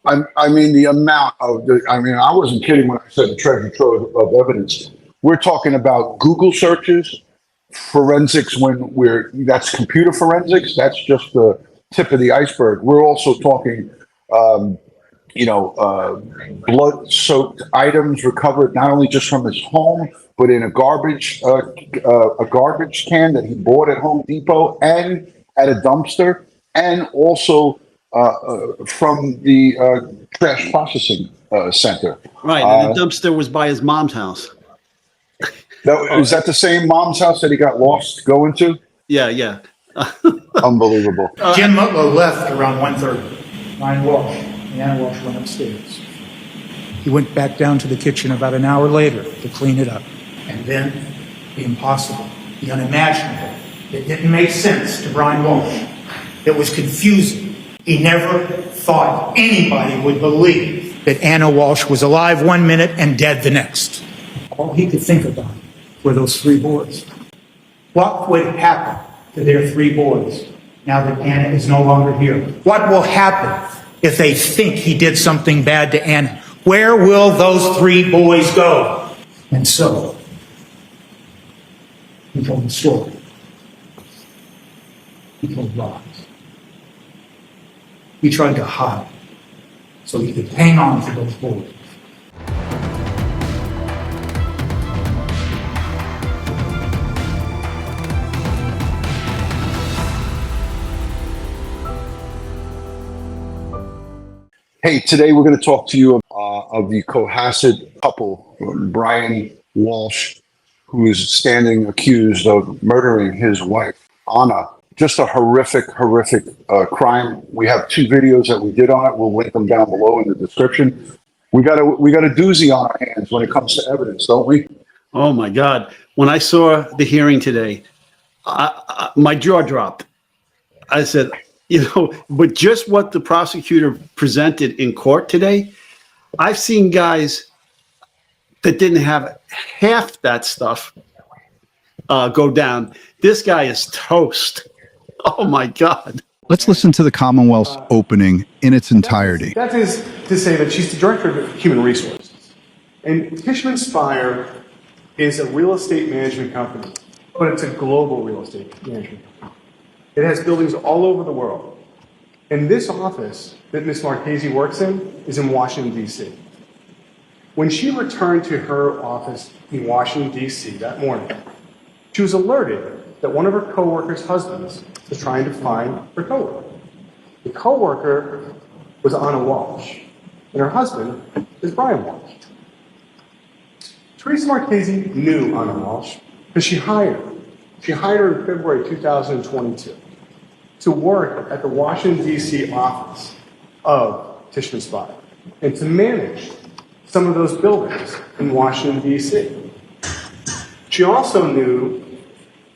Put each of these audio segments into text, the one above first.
I mean, the amount of I wasn't kidding when I said the treasure trove of evidence. We're talking about Google searches, forensics that's computer forensics. That's just the tip of the iceberg. We're also talking, um, blood-soaked items recovered not only just from his home, but in a garbage can that he bought at Home Depot and at a dumpster, and also from the trash processing center. Right, and the dumpster was by his mom's house. Is that the same mom's house that he got lost going to? Yeah. Unbelievable. Jim Mutlow left around 1:30. Ryan Walsh and Anna Walsh went upstairs. He went back down to the kitchen about an hour later to clean it up. And then the impossible, the unimaginable, it didn't make sense to Brian Walsh. It was confusing. He never thought anybody would believe that Anna Walsh was alive one minute and dead the next. All he could think about were those three boys. What would happen to their three boys now that Anna is no longer here? What will happen if they think he did something bad to Anna? Where will those three boys go? And so, he told the story. He told lies. He tried to hide so he could hang on to those boys. Hey, today we're going to talk to you of the Cohasset couple, Brian Walsh, who is standing accused of murdering his wife, Anna. Just a horrific crime. We have two videos that we did on it. We'll link them down below in the description. We got a doozy on our hands when it comes to evidence, don't we? Oh my God! When I saw the hearing today, my jaw dropped. I said, but just what the prosecutor presented in court today, I've seen guys that didn't have half that stuff go down. This guy is toast. Oh my God. Let's listen to the Commonwealth's opening in its entirety. That is to say that she's the director of human resources. And Tishman Speyer is a real estate management company, but it's a global real estate management company. It has buildings all over the world. And this office that Ms. Marchese works in is in Washington, D.C. When she returned to her office in Washington, D.C. that morning, she was alerted that one of her coworkers' husbands was trying to find her coworker. The coworker was Anna Walsh, and her husband is Brian Walsh. Teresa Marchese knew Anna Walsh because she hired her. She hired her in February 2022 to work at the Washington, D.C. office of Tishman Speyer and to manage some of those buildings in Washington, D.C. She also knew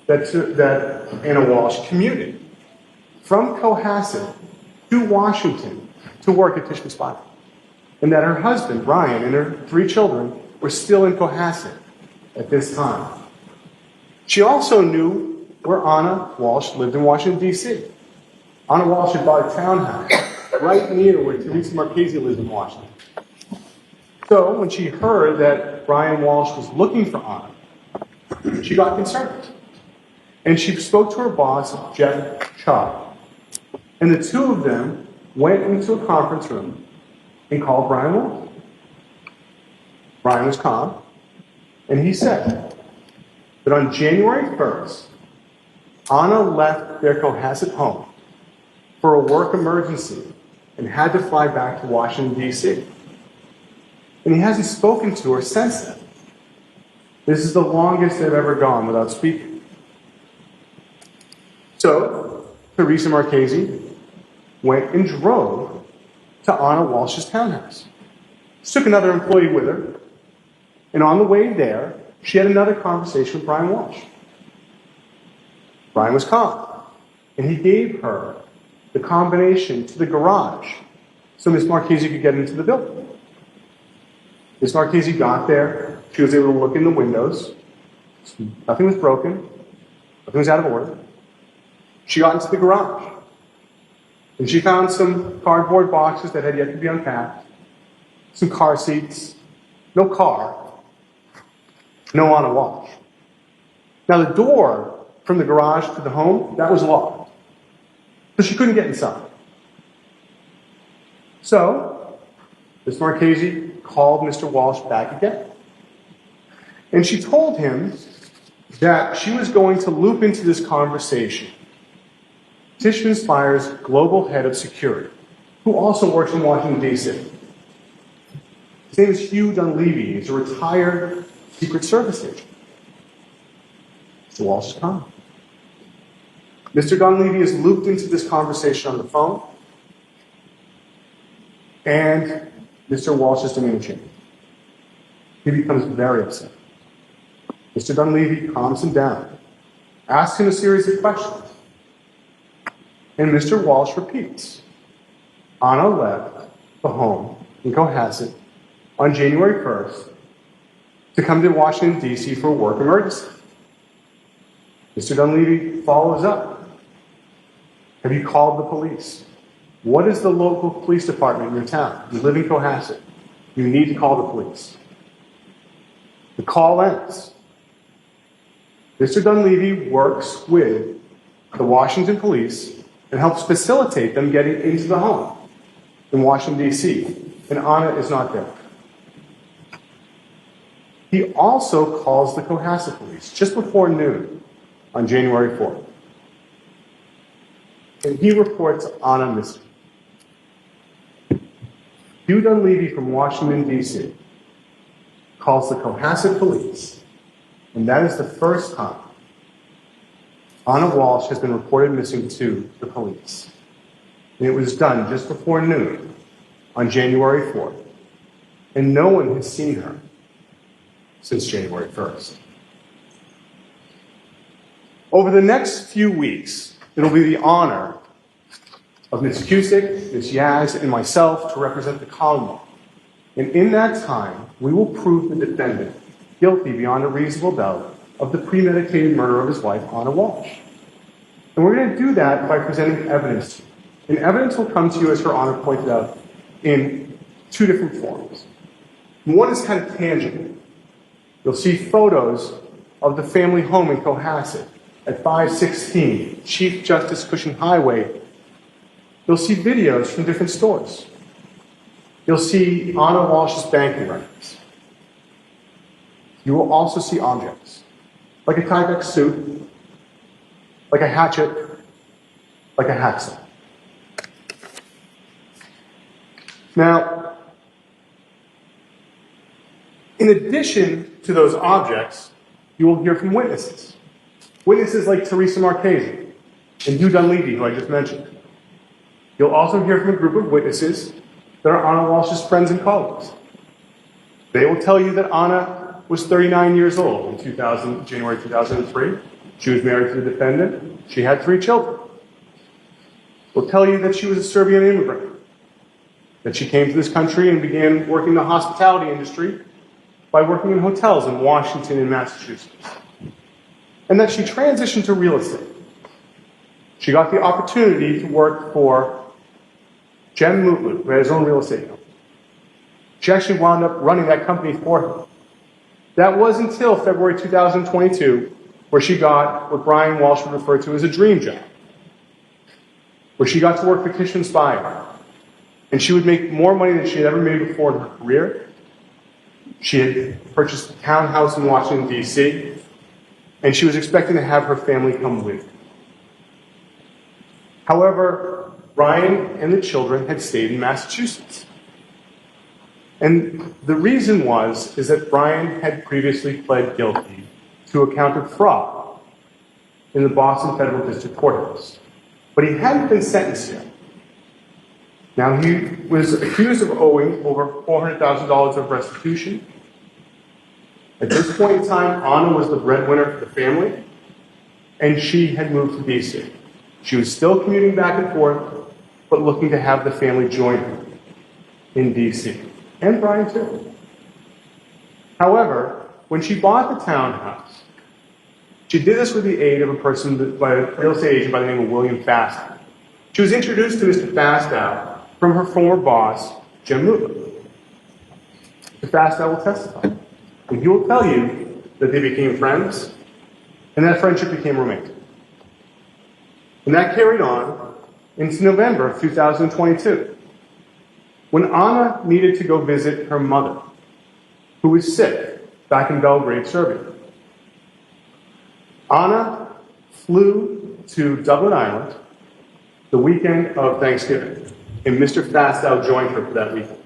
that Anna Walsh commuted from Cohasset to Washington to work at Tishman Speyer, and that her husband, Brian, and her three children were still in Cohasset at this time. She also knew where Anna Walsh lived in Washington, D.C. Anna Walsh had bought a townhouse right near where Teresa Marchese lives in Washington. So when she heard that Brian Walsh was looking for Anna, she got concerned. And she spoke to her boss, Jeff Chubb. And the two of them went into a conference room and called Brian Walsh. Brian was calm, and he said that on January 1st, Anna left their Cohasset home for a work emergency and had to fly back to Washington, D.C. And he hasn't spoken to her since then. This is the longest they've ever gone without speaking. So, Teresa Marchese went and drove to Anna Walsh's townhouse. She took another employee with her, and on the way there, she had another conversation with Brian Walsh. Brian was calm, and he gave her the combination to the garage so Miss Marchese could get into the building. Miss Marchese got there. She was able to look in the windows. Nothing was broken. Nothing was out of order. She got into the garage. And she found some cardboard boxes that had yet to be unpacked, some car seats, no car, no Anna Walsh. Now the door from the garage to the home, that was locked. So she couldn't get inside. So, Ms. Marchese called Mr. Walsh back again. And she told him that she was going to loop into this conversation Tishman Speyer's global head of security, who also works in Washington, D.C. His name is Hugh Dunleavy. He's a retired Secret Service agent. Mr. Walsh is calm. Mr. Dunleavy is looped into this conversation on the phone, and Mr. Walsh's demeanor changes. He becomes very upset. Mr. Dunleavy calms him down, asks him a series of questions, and Mr. Walsh repeats. Anna left the home in Cohasset on January 1st to come to Washington, D.C. for a work emergency. Mr. Dunleavy follows up. Have you called the police? What is the local police department in your town? You live in Cohasset. You need to call the police. The call ends. Mr. Dunleavy works with the Washington police and helps facilitate them getting into the home in Washington, D.C., and Anna is not there. He also calls the Cohasset police just before noon on January 4th. And he reports Anna missing. Hugh Dunleavy from Washington, D.C. calls the Cohasset police, and that is the first time Anna Walsh has been reported missing to the police. And it was done just before noon on January 4th. And no one has seen her since January 1st. Over the next few weeks, it'll be the honor of Ms. Cusick, Ms. Yaz, and myself to represent the Commonwealth. And in that time, we will prove the defendant guilty beyond a reasonable doubt of the premeditated murder of his wife, Anna Walsh. And we're going to do that by presenting evidence. And evidence will come to you, as Her Honor pointed out, in two different forms. One is kind of tangible. You'll see photos of the family home in Cohasset at 516 Chief Justice Cushing Highway. You'll see videos from different stores. You'll see Anna Walsh's banking records. You will also see objects, like a Tyvek suit, like a hatchet, like a hacksaw. Now, in addition to those objects, you will hear from witnesses. Witnesses like Teresa Marchese and Hugh Dunleavy, who I just mentioned. You'll also hear from a group of witnesses that are Anna Walsh's friends and colleagues. They will tell you that Anna was 39 years old in January 2003. She was married to the defendant. She had 3 children. They'll tell you that she was a Serbian immigrant, that she came to this country and began working in the hospitality industry by working in hotels in Washington and Massachusetts, and that she transitioned to real estate. She got the opportunity to work for Jem Mutlu, who had his own real estate company. She actually wound up running that company for him. That was until February 2022, where she got what Brian Walsh would refer to as a dream job, where she got to work for Tishman Speyer, and she would make more money than she had ever made before in her career. She had purchased a townhouse in Washington, D.C., and she was expecting to have her family come with her. However, Brian and the children had stayed in Massachusetts. And the reason is that Brian had previously pled guilty to a count of fraud in the Boston Federal District Courthouse. But he hadn't been sentenced yet. Now, he was accused of owing over $400,000 of restitution. At this point in time, Anna was the breadwinner for the family, and she had moved to D.C. She was still commuting back and forth, but looking to have the family join her in D.C. And Brian, too. However, when she bought the townhouse, she did this with the aid of a real estate agent by the name of William Faston. She was introduced to Mr. Fastow from her former boss, Jim Luther. Mr. Fastow will testify, and he will tell you that they became friends, and that friendship became romantic. And that carried on into November of 2022, when Anna needed to go visit her mother, who was sick back in Belgrade, Serbia. Anna flew to Dublin, Ireland, the weekend of Thanksgiving, and Mr. Fastow joined her for that weekend.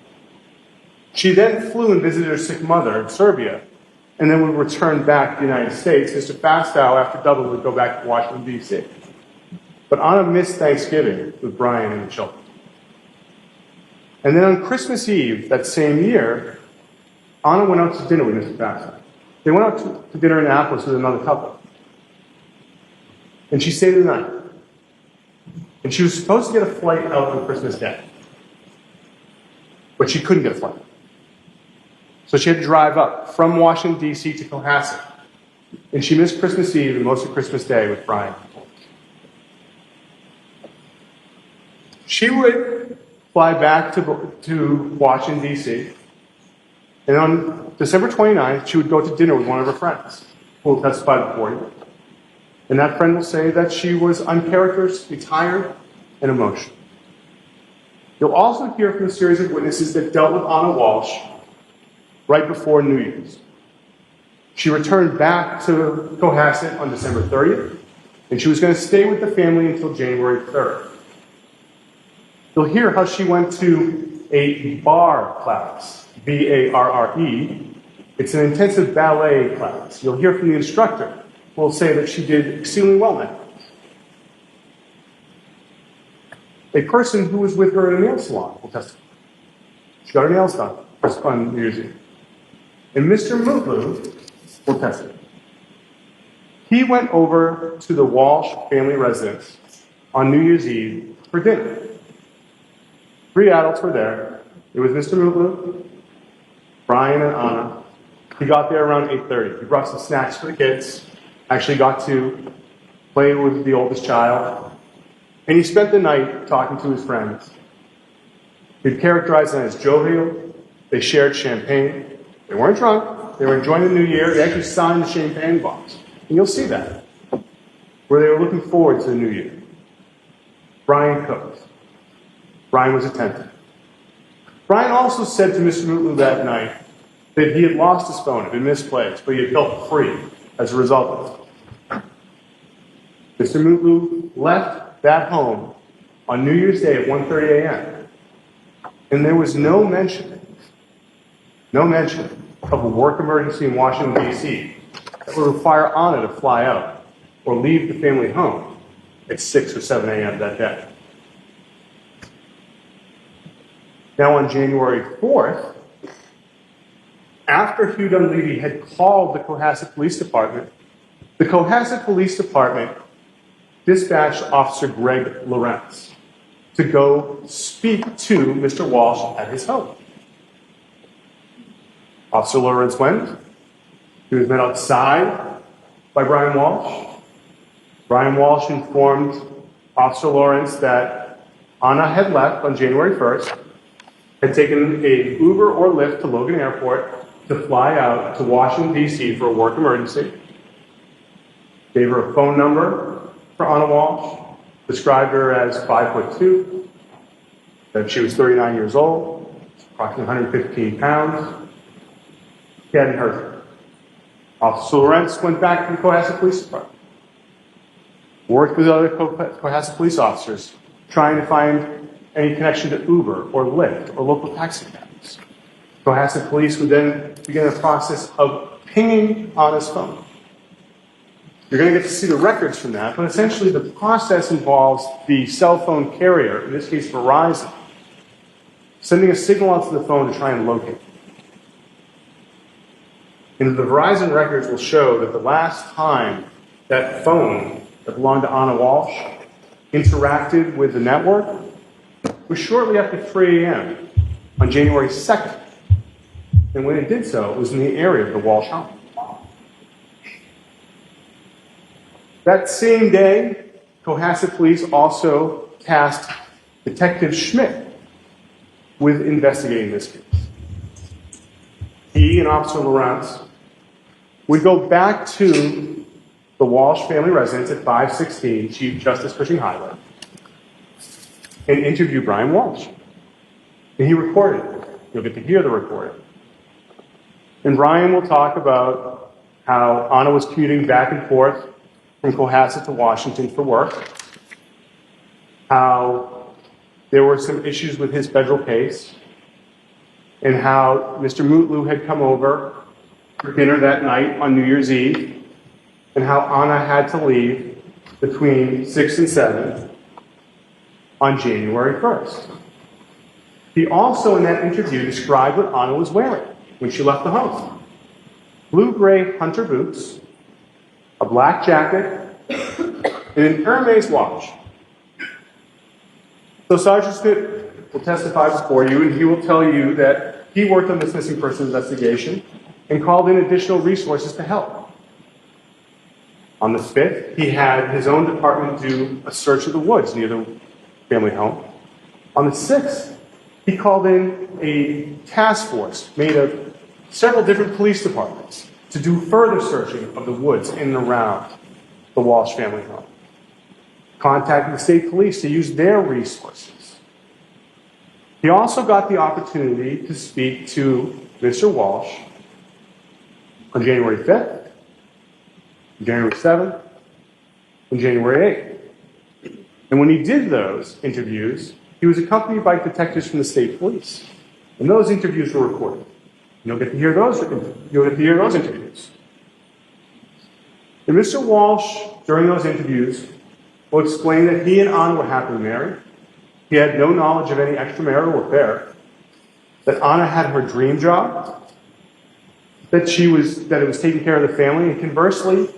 She then flew and visited her sick mother in Serbia, and then would return back to the United States. Mr. Fastow, after Dublin, would go back to Washington, D.C. But Anna missed Thanksgiving with Brian and the children. And then on Christmas Eve that same year, Anna went out to dinner with Mr. Fastow. They went out to dinner in Annapolis with another couple. And she stayed the night. And she was supposed to get a flight out on Christmas Day. But she couldn't get a flight. So she had to drive up from Washington, D.C. to Cohasset. And she missed Christmas Eve and most of Christmas Day with Brian. She would fly back to Washington, D.C. And on December 29th, she would go to dinner with one of her friends, who will testify before you. And that friend will say that she was uncharacteristically tired and emotional. You'll also hear from a series of witnesses that dealt with Anna Walshe right before New Year's. She returned back to Cohasset on December 30th, and she was going to stay with the family until January 3rd. You'll hear how she went to a bar class, B-A-R-R-E. It's an intensive ballet class. You'll hear from the instructor, who will say that she did exceedingly well now. A person who was with her in a nail salon will testify. She got her nails done on New Year's Eve. And Mr. Mutlu will testify. He went over to the Walshe family residence on New Year's Eve for dinner. 3 adults were there. It was Mr. Mutlu, Brian, and Anna. He got there around 8:30. He brought some snacks for the kids. Actually got to play with the oldest child. And he spent the night talking to his friends. He'd characterize them as jovial. They shared champagne. They weren't drunk. They were enjoying the new year. They actually signed the champagne box. And you'll see that, where they were looking forward to the new year. Brian cooked. Brian was attentive. Brian also said to Mr. Mutlu that night that he had lost his phone, it had been misplaced, but he had felt free as a result of it. Mr. Mutlu left that home on New Year's Day at 1:30 a.m. And there was no mention of a work emergency in Washington, D.C. that would require Anna to fly out or leave the family home at 6 or 7 a.m. that day. Now on January 4th, after Hugh Dunleavy had called the Cohasset Police Department, the Cohasset Police Department dispatched Officer Greg Lawrence to go speak to Mr. Walshe at his home. Officer Lawrence went. He was met outside by Brian Walshe. Brian Walshe informed Officer Lawrence that Anna had left on January 1st, had taken a Uber or Lyft to Logan Airport to fly out to Washington, D.C. for a work emergency. Gave her a phone number for Anna Walshe, described her as 5'2", that she was 39 years old, approximately 115 pounds. He hadn't heard her. Officer Lawrence went back to the Cohasset Police Department, worked with other Cohasset police officers, trying to find any connection to Uber or Lyft or local taxi cabs. Cohasset police would then begin a process of pinging Anna's phone. You're going to get to see the records from that, but essentially the process involves the cell phone carrier, in this case Verizon, sending a signal out to the phone to try and locate it. And the Verizon records will show that the last time that phone that belonged to Anna Walshe interacted with the network was shortly after 3 a.m. on January 2nd. And when it did so, it was in the area of the Walshe home. That same day, Cohasset police also tasked Detective Schmidt with investigating this case. He and Officer Lawrence would go back to the Walsh family residence at 516 Chief Justice Cushing Highway and interview Brian Walsh. And he recorded it. You'll get to hear the recording. And Brian will talk about how Anna was commuting back and forth from Cohasset to Washington for work, how there were some issues with his federal case, and how Mr. Mutlu had come over for dinner that night on New Year's Eve, and how Anna had to leave between 6 and 7 on January 1st. He also, in that interview, described what Anna was wearing when she left the home. Blue-gray hunter boots, a black jacket, and an Hermes watch. So Sergeant Schmidt will testify before you, and he will tell you that he worked on this missing person investigation and called in additional resources to help. On the 5th, he had his own department do a search of the woods near the family home. On the 6th, he called in a task force made of several different police departments to do further searching of the woods in and around the Walsh family home. Contacted the state police to use their resources. He also got the opportunity to speak to Mr. Walsh on January 5th, January 7th, and January 8th. And when he did those interviews, he was accompanied by detectives from the state police. And those interviews were recorded. You'll get to hear those interviews. And Mr. Walsh, during those interviews, will explain that he and Anna were happily married. He had no knowledge of any extramarital affair. That Anna had her dream job. That it was taking care of the family. And conversely,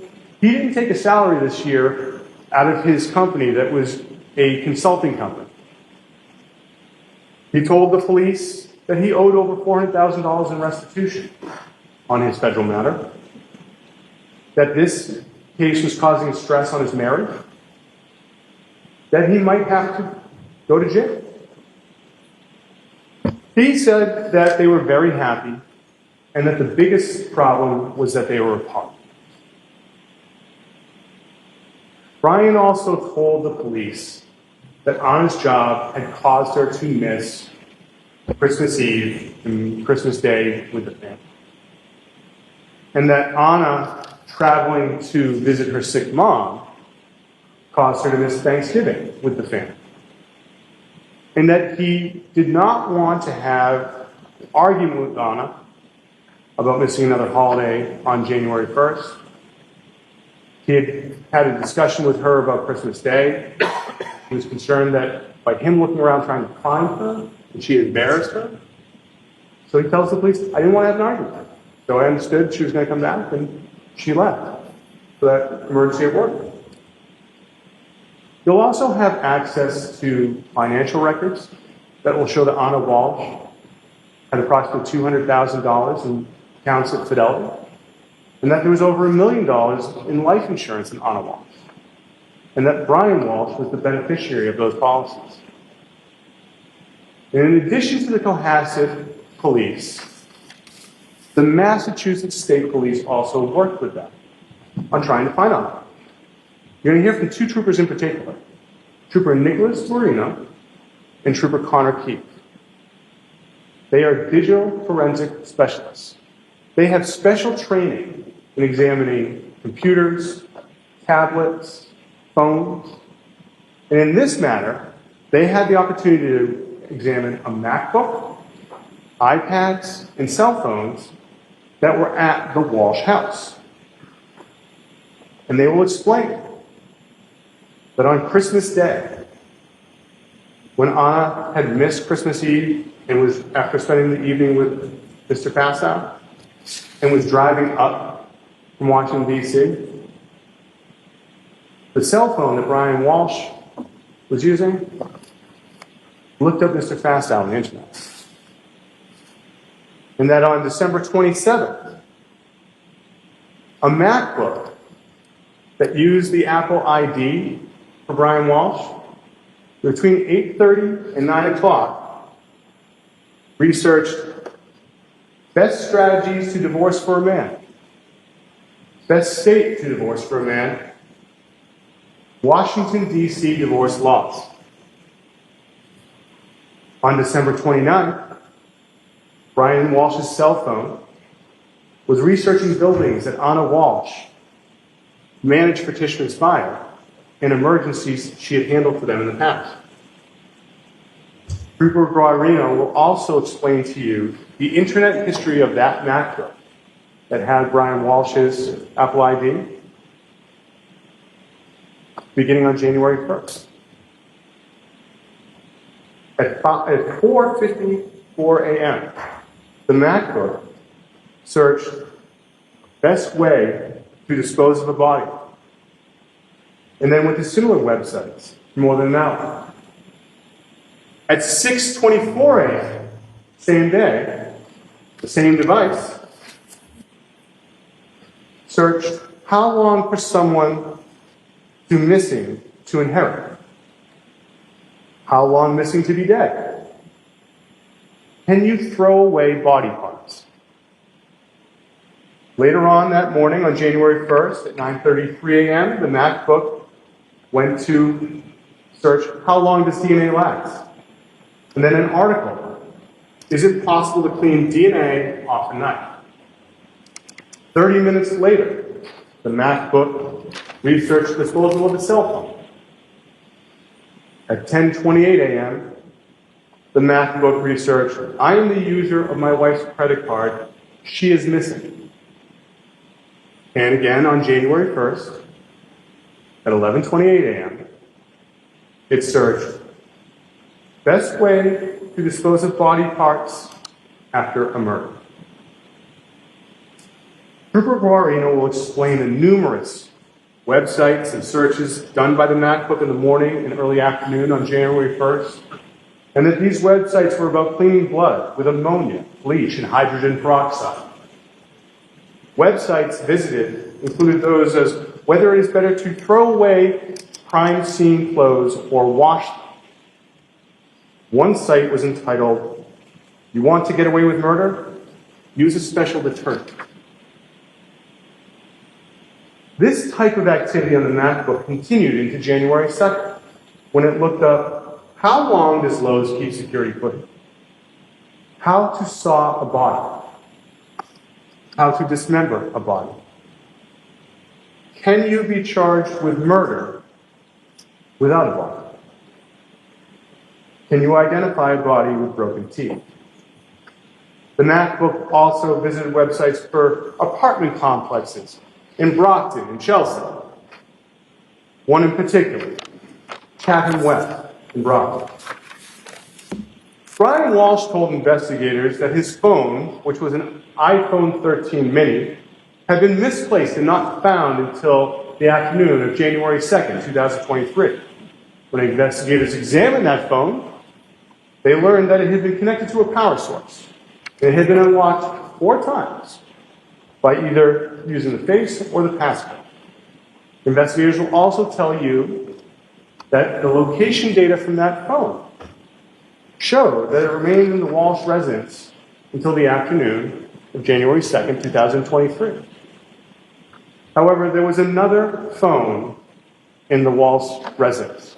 he didn't take a salary this year out of his company that was a consulting company. He told the police that he owed over $400,000 in restitution on his federal matter. That this case was causing stress on his marriage. That he might have to go to jail. He said that they were very happy and that the biggest problem was that they were apart. Brian also told the police that Anna's job had caused her to miss Christmas Eve and Christmas Day with the family. And that Anna traveling to visit her sick mom caused her to miss Thanksgiving with the family. And that he did not want to have an argument with Anna about missing another holiday on January 1st. He had had a discussion with her about Christmas Day. He was concerned that by him looking around trying to find her, that she had embarrassed her. So he tells the police, I didn't want to have an argument with her. So I understood she was going to come back, and she left for that emergency at work. You'll also have access to financial records that will show that Anna Walsh had approximately $200,000 in accounts at Fidelity, and that there was over $1 million in life insurance in Anna Walsh, and that Brian Walsh was the beneficiary of those policies. And in addition to the Cohasset police, the Massachusetts State Police also worked with them on trying to find Anna. You're going to hear from two troopers in particular, Trooper Nicholas Marino and Trooper Connor Keith. They are digital forensic specialists. They have special training in examining computers, tablets, phones, and in this matter, they had the opportunity to examine a MacBook, iPads, and cell phones that were at the Walsh house. And they will explain that on Christmas Day, when Anna had missed Christmas Eve and was, after spending the evening with Mr. Passow, and was driving up from Washington, D.C., the cell phone that Brian Walsh was using looked up Mr. Fastow on the internet. And that on December 27th, a MacBook that used the Apple ID for Brian Walsh between 8:30 and 9 o'clock, researched best strategies to divorce for a man, best state to divorce for a man, Washington, D.C. divorce laws. On December 29th, Brian Walsh's cell phone was researching buildings that Anna Walsh managed for Tishman Speyer and emergencies she had handled for them in the past. Trooper Guarino will also explain to you the internet history of that MacBook that had Brian Walsh's Apple ID beginning on January 1st. At 4:54 a.m., the MacBook searched best way to dispose of a body, and then went to similar websites for more than an hour. At 6:24 a.m., same day, the same device searched how long for someone to missing to inherit, how long missing to be dead, can you throw away body parts? Later on that morning, on January 1st at 9:33 a.m., the MacBook went to search how long does DNA last? And then an article, is it possible to clean DNA off a knife? 30 minutes later, the MacBook researched disposal of a cell phone. At 10:28 a.m., the MacBook researched, I am the user of my wife's credit card. She is missing. And again, on January 1st, at 11:28 a.m., it searched, best way to dispose of body parts after a murder. Trooper Guarino will explain the numerous websites and searches done by the MacBook in the morning and early afternoon on January 1st, and that these websites were about cleaning blood with ammonia, bleach, and hydrogen peroxide. Websites visited included those as whether it is better to throw away crime scene clothes or wash them. One site was entitled, You Want to Get Away with Murder? Use a Special Deterrent. This type of activity on the MacBook continued into January 2nd, when it looked up, how long does Lowe's keep security footage? How to saw a body. How to dismember a body. Can you be charged with murder without a body? Can you identify a body with broken teeth? The MacBook also visited websites for apartment complexes in Brockton and Chelsea. One in particular, Chatham West in Brockton. Brian Walsh told investigators that his phone, which was an iPhone 13 mini, had been misplaced and not found until the afternoon of January 2nd, 2023. When investigators examined that phone, they learned that it had been connected to a power source. It had been unlocked 4 times by either using the face or the passcode. Investigators will also tell you that the location data from that phone showed that it remained in the Walsh residence until the afternoon of January 2nd, 2023. However, there was another phone in the Walsh residence,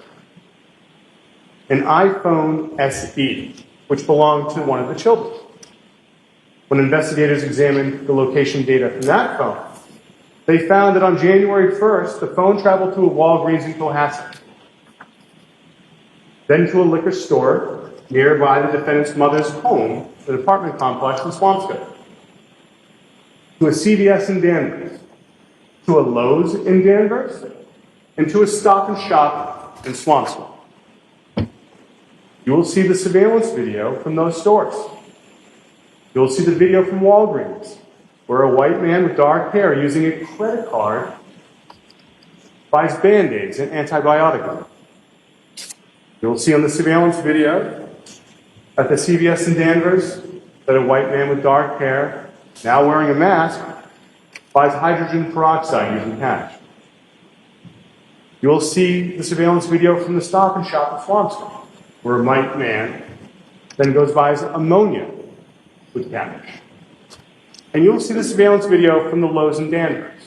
an iPhone SE, which belonged to one of the children. When investigators examined the location data from that phone, they found that on January 1st, the phone traveled to a Walgreens in Cohasset, then to a liquor store nearby the defendant's mother's home, an apartment complex in Swampscott, to a CVS in Danvers, to a Lowe's in Danvers, and to a Stop and Shop in Swampscott. You will see the surveillance video from those stores. You'll see the video from Walgreens, where a white man with dark hair using a credit card buys Band-Aids and antibiotic. You'll see on the surveillance video at the CVS in Danvers that a white man with dark hair, now wearing a mask, buys hydrogen peroxide using cash. You will see the surveillance video from the Stop and Shop at Swampscott, where a white man then goes buys ammonia with cabbage. And you'll see the surveillance video from the Lowe's in Danvers,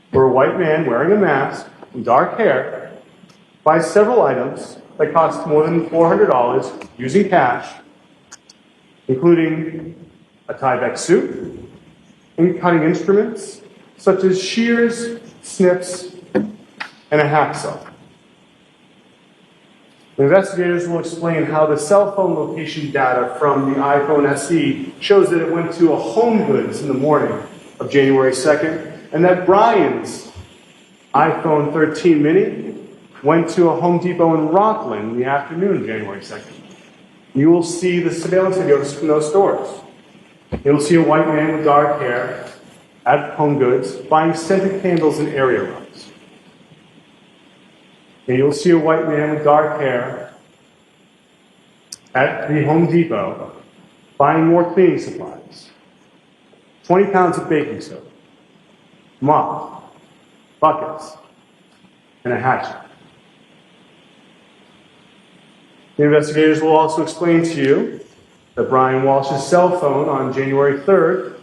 where a white man wearing a mask and dark hair buys several items that cost more than $400 using cash, including a Tyvek suit and cutting instruments such as shears, snips, and a hacksaw. The investigators will explain how the cell phone location data from the iPhone SE shows that it went to a Home Goods in the morning of January 2nd, and that Brian's iPhone 13 mini went to a Home Depot in Rockland in the afternoon of January 2nd. You will see the surveillance videos from those stores. You'll see a white man with dark hair at Home Goods buying scented candles and area rugs. And you'll see a white man with dark hair at the Home Depot buying more cleaning supplies. 20 pounds of baking soda, mop, buckets, and a hatchet. The investigators will also explain to you that Brian Walsh's cell phone on January 3rd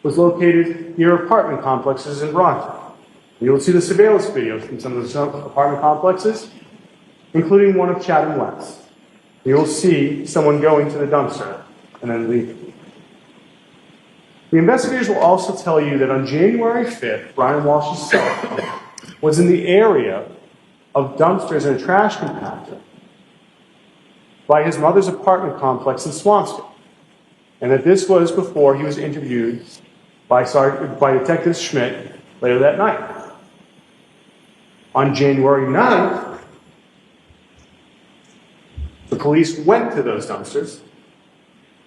was located near apartment complexes in Bronx. You'll see the surveillance videos from some of the apartment complexes, including one of Chatham West. You'll see someone going to the dumpster and then leaving. The investigators will also tell you that on January 5th, Brian Walsh's cell phone was in the area of dumpsters and a trash compactor by his mother's apartment complex in Swampscott, and that this was before he was interviewed by Detective Schmidt later that night. On January 9th, the police went to those dumpsters,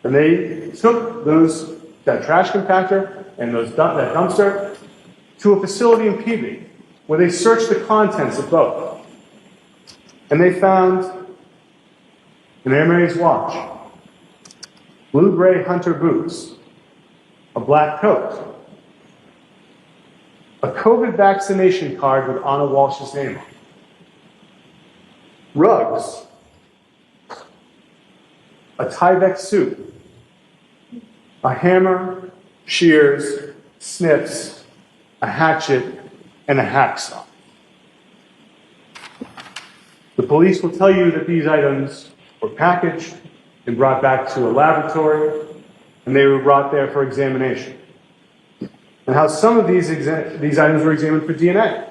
and they took that trash compactor and that dumpster to a facility in Peabody, where they searched the contents of both. And they found an Hermes watch, blue-gray hunter boots, a black coat, a COVID vaccination card with Anna Walsh's name on it, rugs, a Tyvek suit, a hammer, shears, snips, a hatchet, and a hacksaw. The police will tell you that these items were packaged and brought back to a laboratory, and they were brought there for examination. And how some of these items were examined for DNA.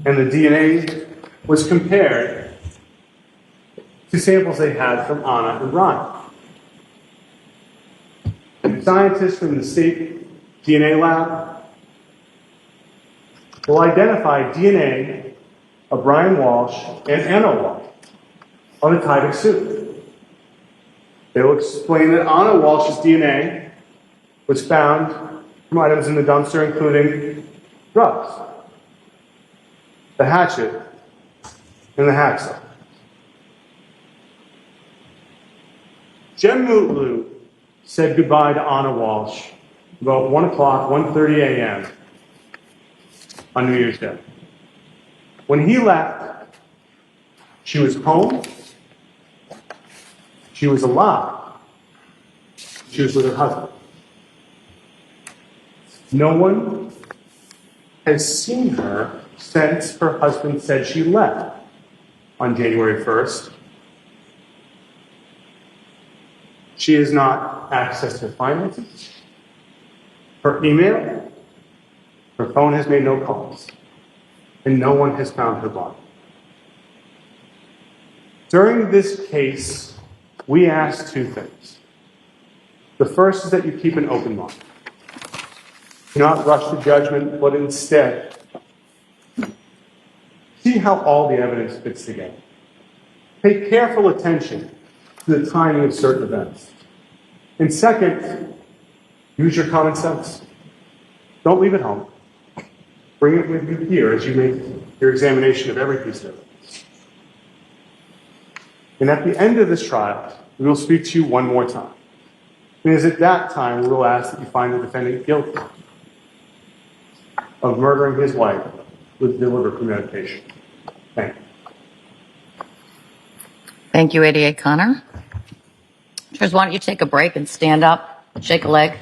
And the DNA was compared to samples they had from Anna and Brian. And scientists from the state DNA lab will identify DNA of Brian Walsh and Anna Walsh on the Tyvek suit. They will explain that Anna Walsh's DNA was found from items in the dumpster, including drugs, the hatchet, and the hacksaw. Jem Mutlu said goodbye to Anna Walsh about 1 o'clock, 1:30 a.m. on New Year's Day. When he left, she was home, she was alive, she was with her husband. No one has seen her since her husband said she left on January 1st. She has not accessed her finances, her email, her phone has made no calls, and no one has found her body. During this case, we ask two things. The first is that you keep an open mind. Do not rush to judgment, but instead see how all the evidence fits together. Pay careful attention to the timing of certain events. And second, use your common sense. Don't leave it home. Bring it with you here as you make your examination of every piece of evidence. And at the end of this trial, we will speak to you one more time. And it is at that time we will ask that you find the defendant guilty of murdering his wife with deliberate premeditation. Thank you. Thank you, 88 Connor. Why don't you take a break and stand up, shake a leg?